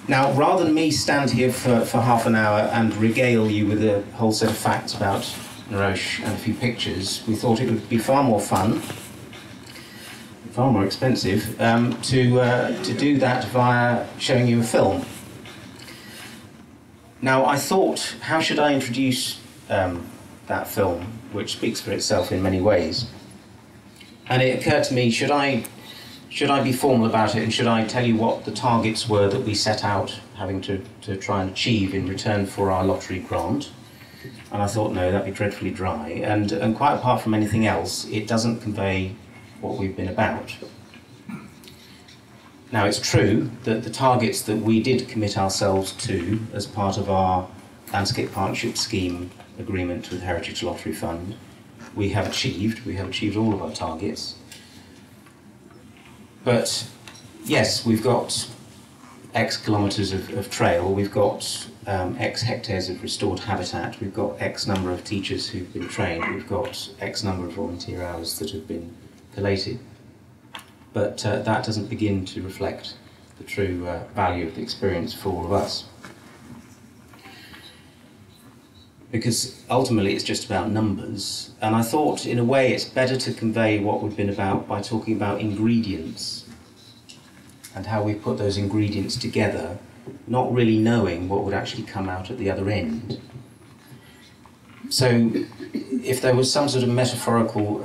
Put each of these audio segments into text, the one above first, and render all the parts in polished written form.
Now, rather than me stand here for half an hour and regale you with a whole set of facts about Neroche and a few pictures, we thought it would be far more fun, far more expensive, to do that via showing you a film. Now, I thought, how should I introduce that film, which speaks for itself in many ways? And it occurred to me, should I be formal about it, and should I tell you what the targets were that we set out having to try and achieve in return for our lottery grant? And I thought, no, that'd be dreadfully dry. And quite apart from anything else, it doesn't convey what we've been about. Now, it's true that the targets that we did commit ourselves to as part of our Landscape Partnership Scheme agreement with Heritage Lottery Fund, we have achieved. We have achieved all of our targets. But yes, we've got X kilometres of trail, we've got X hectares of restored habitat, we've got X number of teachers who've been trained, we've got X number of volunteer hours that have been collated. But that doesn't begin to reflect the true value of the experience for all of us. Because ultimately it's just about numbers, and I thought in a way it's better to convey what we've been about by talking about ingredients and how we put those ingredients together, not really knowing what would actually come out at the other end. So if there was some sort of metaphorical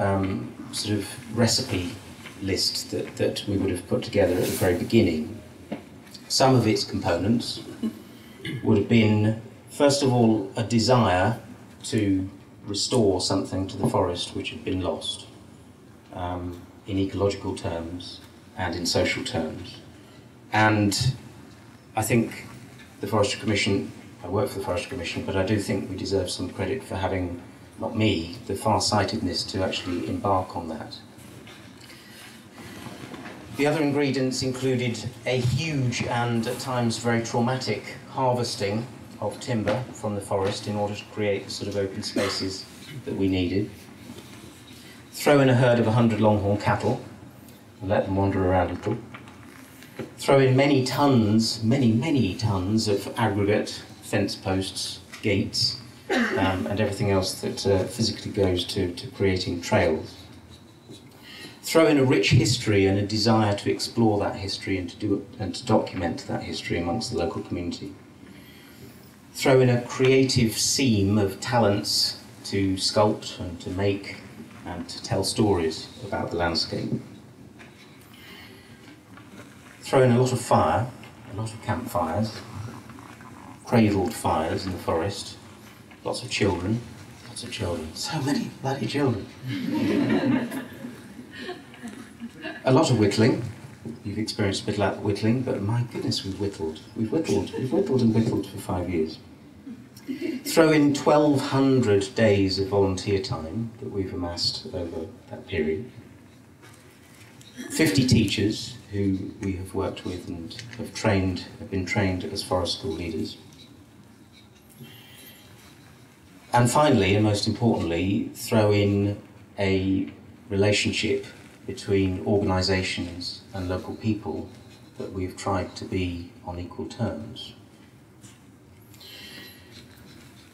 sort of recipe list that we would have put together at the very beginning, some of its components would have been, first of all, a desire to restore something to the forest which had been lost, in ecological terms and in social terms. And I think the Forestry Commission, I work for the Forestry Commission, but I do think we deserve some credit for having, not me, the far-sightedness to actually embark on that. The other ingredients included a huge and at times very traumatic harvesting of timber from the forest in order to create the sort of open spaces that we needed. Throw in a herd of 100 longhorn cattle and let them wander around a little. Throw in many tons of aggregate, fence posts, gates, and everything else that physically goes to creating trails. Throw in a rich history and a desire to explore that history and to document that history amongst the local community. Throw in a creative seam of talents to sculpt and to make and to tell stories about the landscape. Throw in a lot of fire, a lot of campfires, cradled fires in the forest, lots of children, so many bloody children. A lot of whittling. You've experienced a bit like whittling, but my goodness, we've whittled. We've whittled and whittled for 5 years. Throw in 1,200 days of volunteer time that we've amassed over that period. 50 teachers who we have worked with and have been trained as forest school leaders. And finally, and most importantly, throw in a relationship between organisations and local people that we've tried to be on equal terms.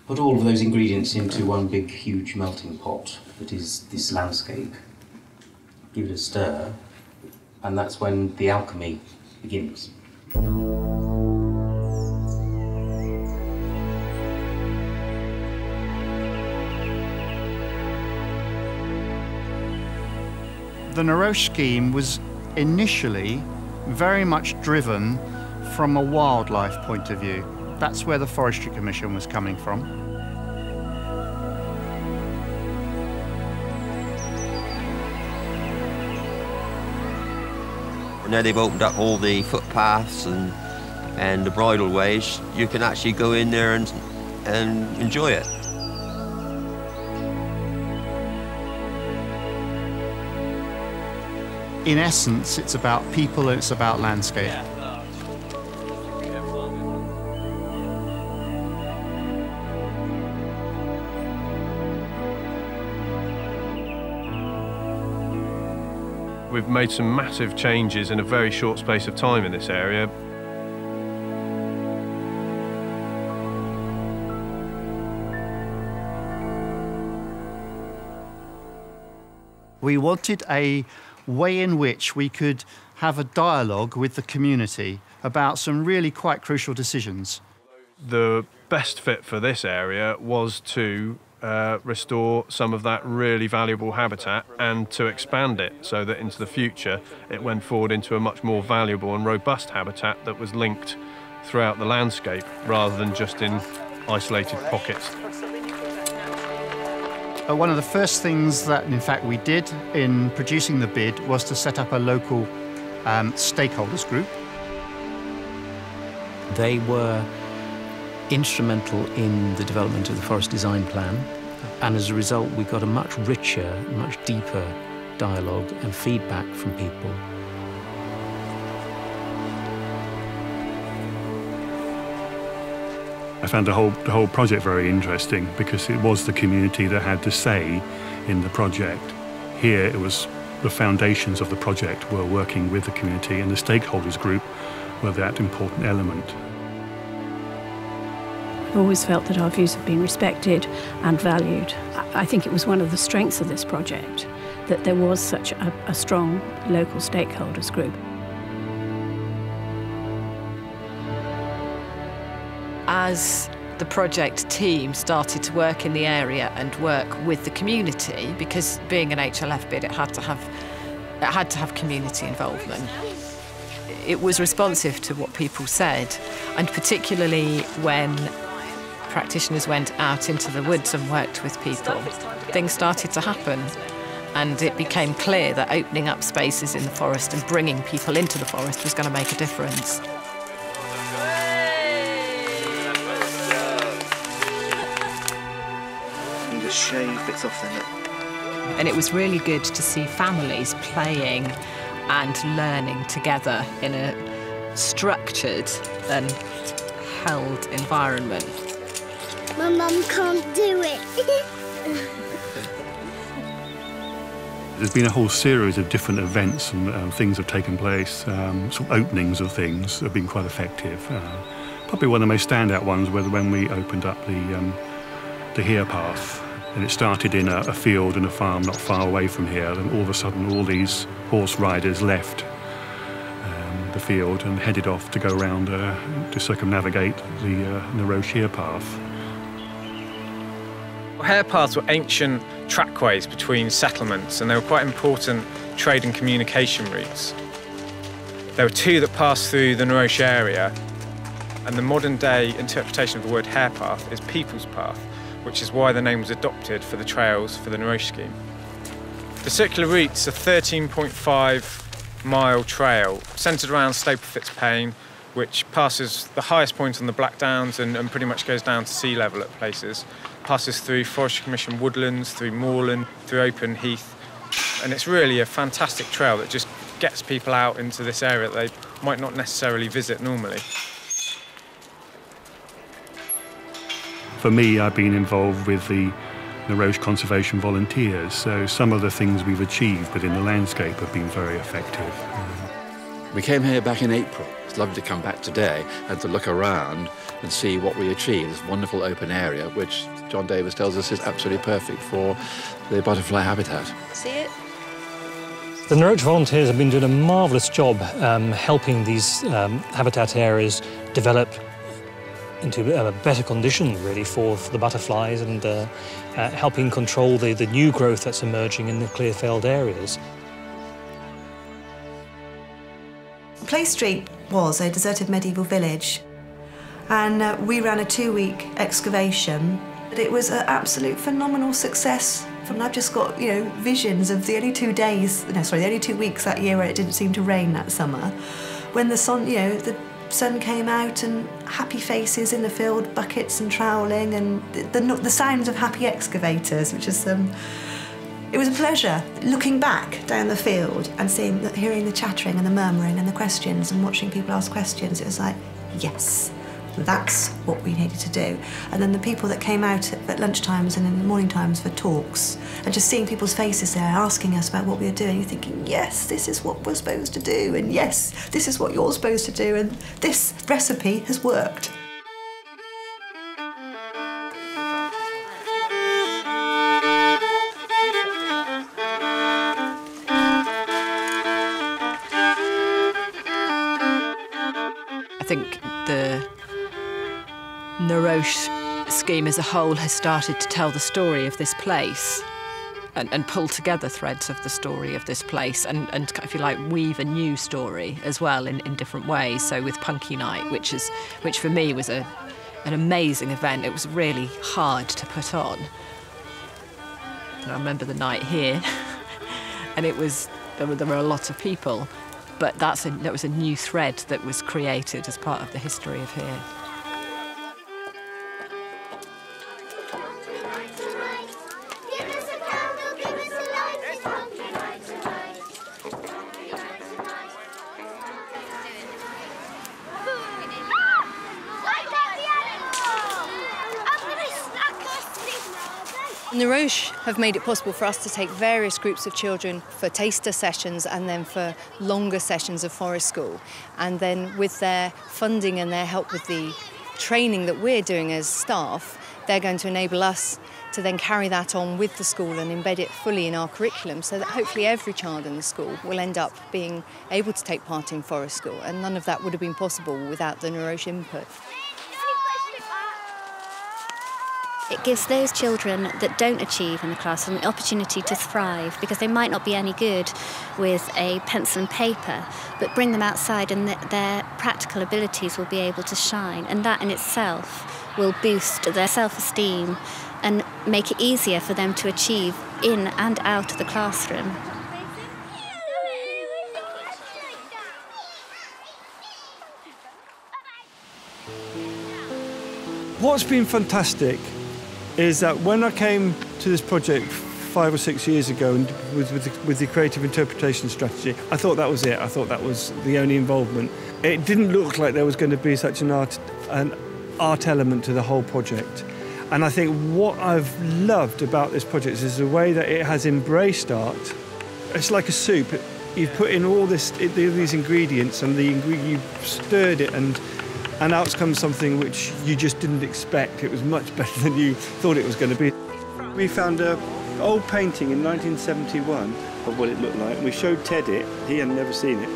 Put all of those ingredients into one big, huge melting pot that is this landscape. Give it a stir, and that's when the alchemy begins. The Neroche scheme was initially very much driven from a wildlife point of view. That's where the Forestry Commission was coming from. Now they've opened up all the footpaths and the bridleways. You can actually go in there and enjoy it. In essence, it's about people and it's about landscape. We've made some massive changes in a very short space of time in this area. We wanted a way in which we could have a dialogue with the community about some really quite crucial decisions. The best fit for this area was to restore some of that really valuable habitat and to expand it so that into the future it went forward into a much more valuable and robust habitat that was linked throughout the landscape rather than just in isolated pockets. One of the first things that, in fact, we did in producing the bid was to set up a local stakeholders group. They were instrumental in the development of the forest design plan, and as a result we got a much richer, much deeper dialogue and feedback from people. I found the whole project very interesting because it was the community that had the say in the project. Here it was the foundations of the project were working with the community, and the stakeholders group were that important element. I've always felt that our views have been respected and valued. I think it was one of the strengths of this project that there was such a strong local stakeholders group. As the project team started to work in the area and work with the community, because being an HLF bid, it had to have community involvement. It was responsive to what people said, and particularly when practitioners went out into the woods and worked with people, things started to happen, and it became clear that opening up spaces in the forest and bringing people into the forest was going to make a difference. Shave bits off their lip. And it was really good to see families playing and learning together in a structured and held environment. My mum can't do it. There's been a whole series of different events and things have taken place, sort of openings of things have been quite effective. Probably one of the most standout ones was when we opened up the Here Path. And it started in a field and a farm not far away from here, and all of a sudden all these horse riders left the field and headed off to go around to circumnavigate the Neroche Here Path. Hare paths were ancient trackways between settlements, and they were quite important trade and communication routes. There were two that passed through the Neroche area, and the modern day interpretation of the word hare path is people's path, which is why the name was adopted for the trails for the Neroche Scheme. The circular route's a 13.5-mile trail centred around Staplefit's Pane, which passes the highest point on the Blackdowns and pretty much goes down to sea level at places. Passes through Forestry Commission woodlands, through moorland, through open heath, and it's really a fantastic trail that just gets people out into this area that they might not necessarily visit normally. For me, I've been involved with the Neroche Conservation Volunteers, so some of the things we've achieved within the landscape have been very effective. We came here back in April. It's lovely to come back today and to look around and see what we achieved. This wonderful open area, which John Davis tells us is absolutely perfect for the butterfly habitat. See it? The Neroche volunteers have been doing a marvellous job helping these habitat areas develop into a better condition, really, for the butterflies, and helping control the new growth that's emerging in the clear-felled areas. Play Street was a deserted medieval village, and we ran a 2-week excavation. It was an absolute phenomenal success. And I've just got, visions of the only 2 weeks that year where it didn't seem to rain that summer, when the sun, the sun came out and happy faces in the field, buckets and troweling, and the sounds of happy excavators, which is it was a pleasure looking back down the field and hearing the chattering and the murmuring and the questions and watching people ask questions. It was like, yes, that's what we needed to do. And then the people that came out at lunchtimes and in the morning times for talks, and just seeing people's faces there asking us about what we were doing, you're thinking, yes, this is what we're supposed to do, and yes, this is what you're supposed to do, and this recipe has worked. think the Neroche scheme as a whole has started to tell the story of this place and pull together threads of the story of this place and if you like, weave a new story as well in different ways. So with Punky Night, which for me was an amazing event. It was really hard to put on. And I remember the night here, and there were a lot of people, but that was a new thread that was created as part of the history of here. Neroche have made it possible for us to take various groups of children for taster sessions and then for longer sessions of forest school. And then with their funding and their help with the training that we're doing as staff, they're going to enable us to then carry that on with the school and embed it fully in our curriculum so that hopefully every child in the school will end up being able to take part in forest school. And none of that would have been possible without the Neroche input. It gives those children that don't achieve in the classroom the opportunity to thrive because they might not be any good with a pencil and paper, but bring them outside and their practical abilities will be able to shine. And that in itself will boost their self-esteem and make it easier for them to achieve in and out of the classroom. What's been fantastic is that when I came to this project 5 or 6 years ago and with the creative interpretation strategy, I thought that was it. I thought that was the only involvement. It didn't look like there was going to be such an art element to the whole project. And I think what I've loved about this project is the way that it has embraced art. It's like a soup. You've put in all these ingredients and you've stirred it and out comes something which you just didn't expect. It was much better than you thought it was going to be. We found an old painting in 1971 of what it looked like. We showed Ted it. He had never seen it.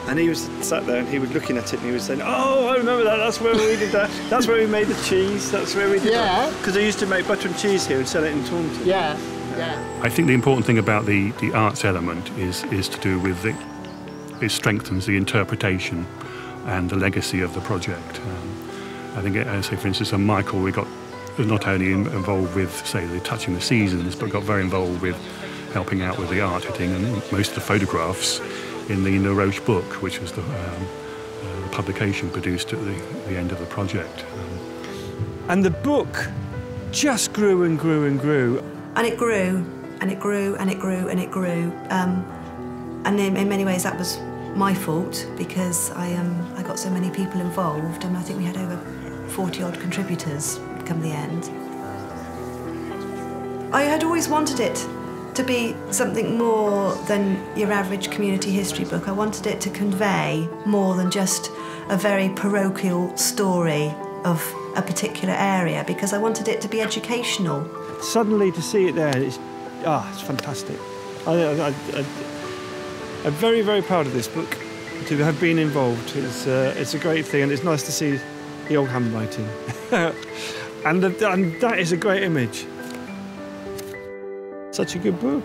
And he was sat there and he was looking at it and he was saying, "Oh, I remember that. That's where we did that. That's where we made the cheese. That's where we did that." Because they used to make butter and cheese here and sell it in Taunton. Yeah. I think the important thing about the arts element is to do with it strengthens the interpretation and the legacy of the project. I think, say for instance, on Michael, we got not only involved with, say, the Touching the Seasons, but got very involved with helping out with the art hitting and most of the photographs in the Neroche book, which was the publication produced at the end of the project. And the book just grew and grew and grew. And it grew, and it grew, and it grew, and it grew. And in many ways that was my fault because I got so many people involved, and I think we had over 40-odd contributors come the end. I had always wanted it to be something more than your average community history book. I wanted it to convey more than just a very parochial story of a particular area because I wanted it to be educational. Suddenly to see it there, it's fantastic. I'm very, very proud of this book. To have been involved, it's a great thing, and it's nice to see the old handwriting. and that is a great image. Such a good book.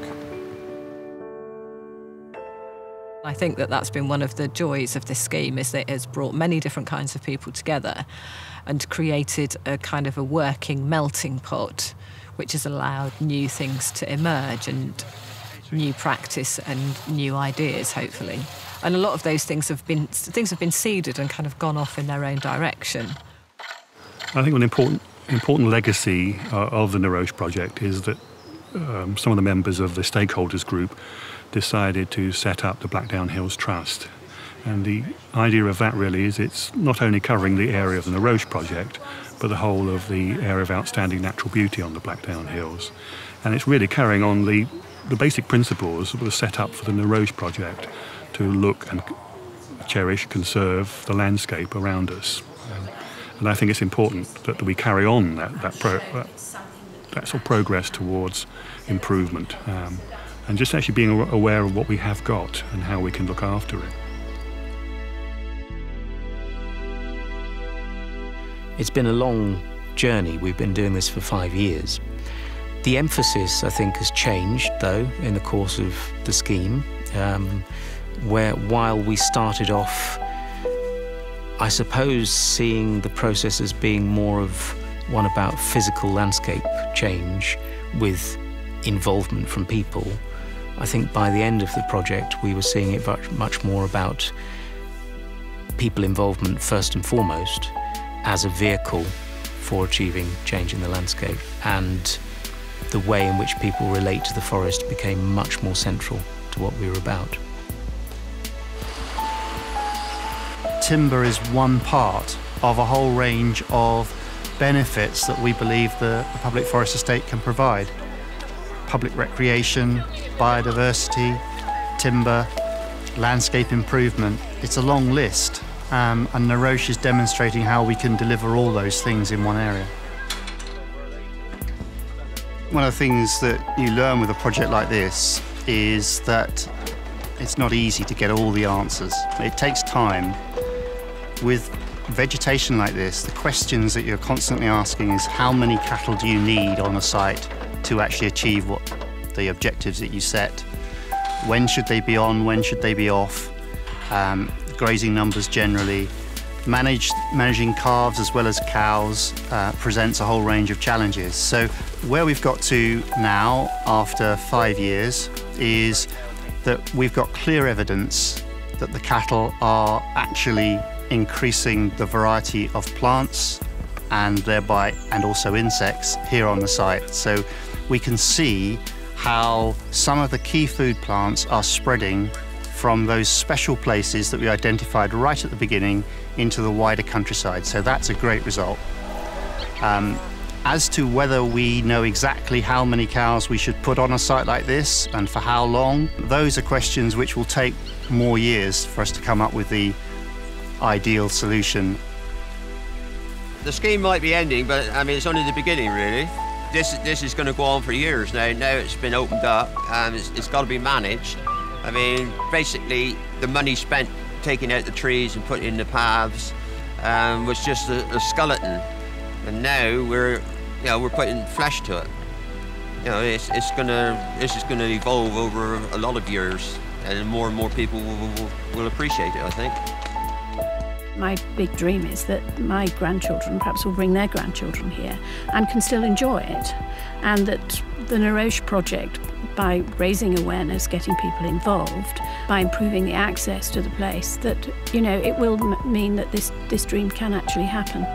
I think that that's been one of the joys of this scheme, is that it has brought many different kinds of people together and created a kind of a working melting pot, which has allowed new things to emerge and new practice and new ideas, hopefully. And a lot of those things have been seeded and kind of gone off in their own direction. I think an important legacy of the Neroche project is that some of the members of the stakeholders group decided to set up the Blackdown Hills Trust. And the idea of that really is it's not only covering the area of the Neroche project, but the whole of the area of outstanding natural beauty on the Blackdown Hills. And it's really carrying on the basic principles that were set up for the Neroche project to look and cherish, conserve the landscape around us. And I think it's important that we carry on that sort of progress towards improvement and just actually being aware of what we have got and how we can look after it. It's been a long journey. We've been doing this for 5 years. The emphasis, I think, has changed, though, in the course of the scheme, where while we started off, I suppose, seeing the process as being more of one about physical landscape change with involvement from people, I think by the end of the project we were seeing it much more about people involvement first and foremost as a vehicle for achieving change in the landscape, and the way in which people relate to the forest became much more central to what we were about. Timber is one part of a whole range of benefits that we believe the public forest estate can provide. Public recreation, biodiversity, timber, landscape improvement. It's a long list, and Neroche is demonstrating how we can deliver all those things in one area. One of the things that you learn with a project like this is that it's not easy to get all the answers. It takes time. With vegetation like this, the questions that you're constantly asking is how many cattle do you need on a site to actually achieve what the objectives that you set? When should they be on? When should they be off? Grazing numbers generally. Managing calves as well as cows presents a whole range of challenges. So where we've got to now, after 5 years, is that we've got clear evidence that the cattle are actually increasing the variety of plants and also insects here on the site. So we can see how some of the key food plants are spreading from those special places that we identified right at the beginning into the wider countryside. So that's a great result. As to whether we know exactly how many cows we should put on a site like this and for how long, those are questions which will take more years for us to come up with the ideal solution. The scheme might be ending, but I mean, it's only the beginning, really. This is going to go on for years now. Now it's been opened up, and it's got to be managed. I mean, basically, the money spent taking out the trees and putting in the paths was just a skeleton, and now we're putting flesh to it. You know, this is going to evolve over a lot of years, and more people will appreciate it, I think. My big dream is that my grandchildren perhaps will bring their grandchildren here and can still enjoy it, and that the Neroche project, by raising awareness, getting people involved, by improving the access to the place, that, you know, it will mean that this dream can actually happen.